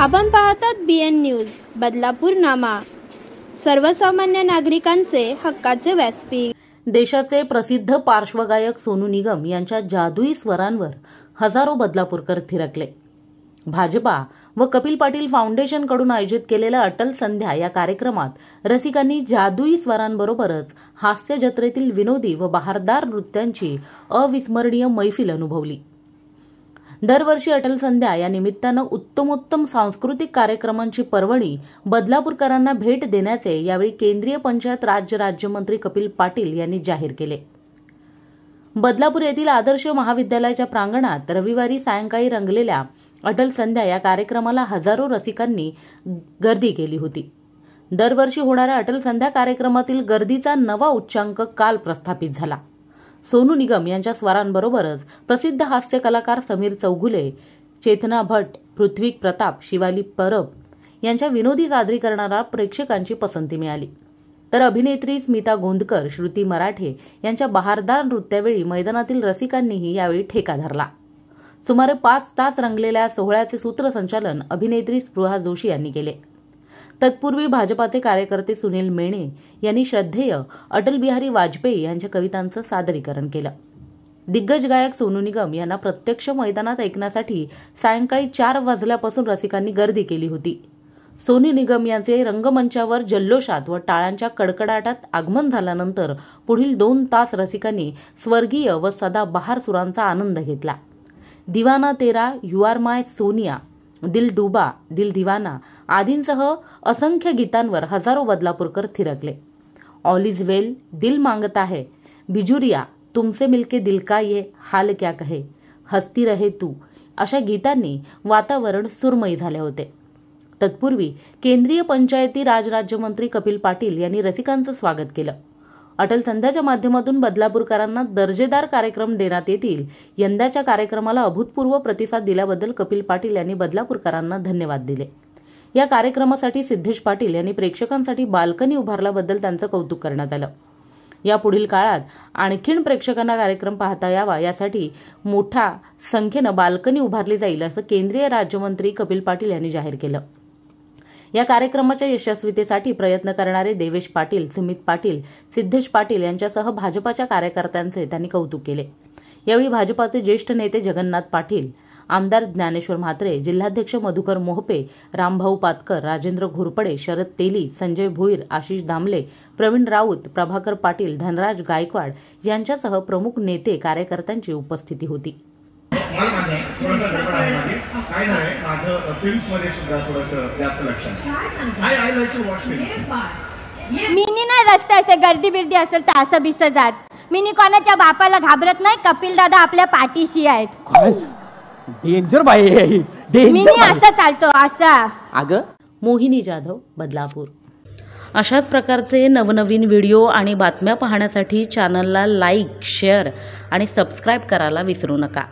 आपण पाहतात BN news Badlapur नामा, सर्वसामान्य नागरिकांचे हक्काचे व्यासपीठ। देशाचे प्रसिद्ध पार्श्वगायक सोनू निगम यांच्या जादुई स्वरांवर हजारो बदलापूरकर थिरकले। भाजपा व कपिल पाटील फाउंडेशन कडून आयोजित केलेल्या अटल संध्या या कार्यक्रमात रसिकांनी जादुई स्वरांबरोबरच हास्य जत्रेतील विनोदी व बहारदार नृत्यांची अविस्मरणीय मैफिल अनुभवली। दरवर्षी अटल संध्या या निमित्तानं उत्तमोत्तम सांस्कृतिक कार्यक्रमांची पर्वणी बदलापूरकरांना भेट देण्याचे यावेळी केंद्रीय पंचायत राज राज्यमंत्री कपिल पाटील यांनी जाहीर केले। बदलापूर येथील आदर्श महाविद्यालयाच्या प्रांगणात रविवारी सायंकाळी रंगलेल्या अटल संध्या या कार्यक्रमाला हजारो रसिकांनी गर्दी केली होती। दरवर्षी होणाऱ्या अटल संध्या कार्यक्रमातील गर्दीचा नवा उच्चांक काल प्रस्थापित झाला। सोनू निगम यांच्या स्वरांबरोबरच प्रसिद्ध हास्य कलाकार समीर चौगुले, चेतना भट्ट, पृथ्वी प्रताप, शिवाली परब यांच्या विनोदी सादरीकरणाला प्रेक्षकांची पसंती मिळाली। तर अभिनेत्री स्मिता गोंदकर, श्रुती मराठे यांच्या बहारदार नृत्यावेळी मैदानातील रसिकांनीही यावेळी ठेका धरला। सुमारे 5 तास रंगलेल्या सोहळ्याचे सूत्रसंचालन अभिनेत्री स्पृहा जोशी यांनी केले। तत्पूर्वी भाजपाचे कार्यकर्ते सुनील मेणे यांनी श्रद्धेय अटल बिहारी वाजपेयी यांच्या कवितांचं सादरीकरण केलं। दिग्गज गायक सोनू निगम यांना प्रत्यक्ष मैदानात ऐकण्यासाठी सायंकाळी 4 वाजल्यापासून रसिकांनी गर्दी केली होती। सोनू निगम यांचे रंगमंचावर जल्लोषात व टाळ्यांच्या कडकडाटात आगमन झाल्यानंतर पुढील 2 तास रसिकांनी स्वर्गीय व सदाबहार सुरांचा आनंद घेतला। दीवाना तेरा, यू आर माय सोनिया, दिल डूबा, दिल दीवाना आदींसह असंख्य गीतांवर हजारो बदलापूरकर थिरकले। ऑल इज वेल, दिल मांगता है, बिजुरिया, तुमसे मिलके दिल का ये हाल क्या कहे, हसती रहे तू अशा गीतांनी वातावरण सुरमयी झाले होते। तत्पूर्वी केंद्रीय पंचायती राज राज्यमंत्री कपिल पाटील यांनी रसिकांचं स्वागत केलं। अटल संध्याच्या माध्यमातून बदलापूरकरांना दर्जेदार कार्यक्रम देण्यात येतील। यंदाच्या कार्यक्रमाला अभूतपूर्व प्रतिसाद दिल्याबद्दल कपिल पाटील यांनी बदलापूरकरांना धन्यवाद दिले। या कार्यक्रमासाठी सिद्धेश पाटील यांनी प्रेक्षकांसाठी बाल्कनी उभारल्याबद्दल त्यांचं कौतुक करण्यात आलं। या पुढील काळात आणखीन प्रेक्षकांना कार्यक्रम पाहता यावा यासाठी मोठ्या संख्येनं बाल्कनी उभारली जाईल असं केंद्रीय राज्यमंत्री कपिल पाटील यांनी जाहीर केलं। या कार्यक्रमाच्या यशस्वीतेसाठी प्रयत्न करणारे देवेश पाटील, सुमित पाटील, सिद्धेश पाटील यांच्यासह भाजपाच्या कार्यकर्त्यांचे त्यांनी कौतुक केले। यावेळी भाजपाचे ज्येष्ठ नेते जगन्नाथ पाटील, आमदार ज्ञानेश्वर म्हात्रे, जिल्हाध्यक्ष मधुकर मोहपे, रामभाऊ पातकर, राजेंद्र घोरपडे, शरद तेली, संजय भोईर, आशिष दामले, प्रवीण राऊत, प्रभाकर पाटील, धनराज गायकवाड यांच्यासह प्रमुख नेते कार्यकर्त्यांची उपस्थिती होती। मला मान्य आहे थोडंसं गडबड आहे माझे काय झालंय माझं फिल्म्समध्ये सुद्धा थोडंसं जास्त लक्ष आहे। I like to watch films. मी नाही रस्त्याचे गर्दी बिर्दी असेल तर असं बिस जात मी कोणाच्या बापाला घाबरत नाही। कपिल दादा आपल्या पाठीशी आहेत। डेंजर बाई मी असं चालतो असा। अगं मोहिनी जाधव, बदलापूर। अशाच प्रकारचे नवनवीन व्हिडिओ आणि बातम्या पाहण्यासाठी चॅनलला लाईक, शेअर आणि सबस्क्राईब करायला विसरू नका।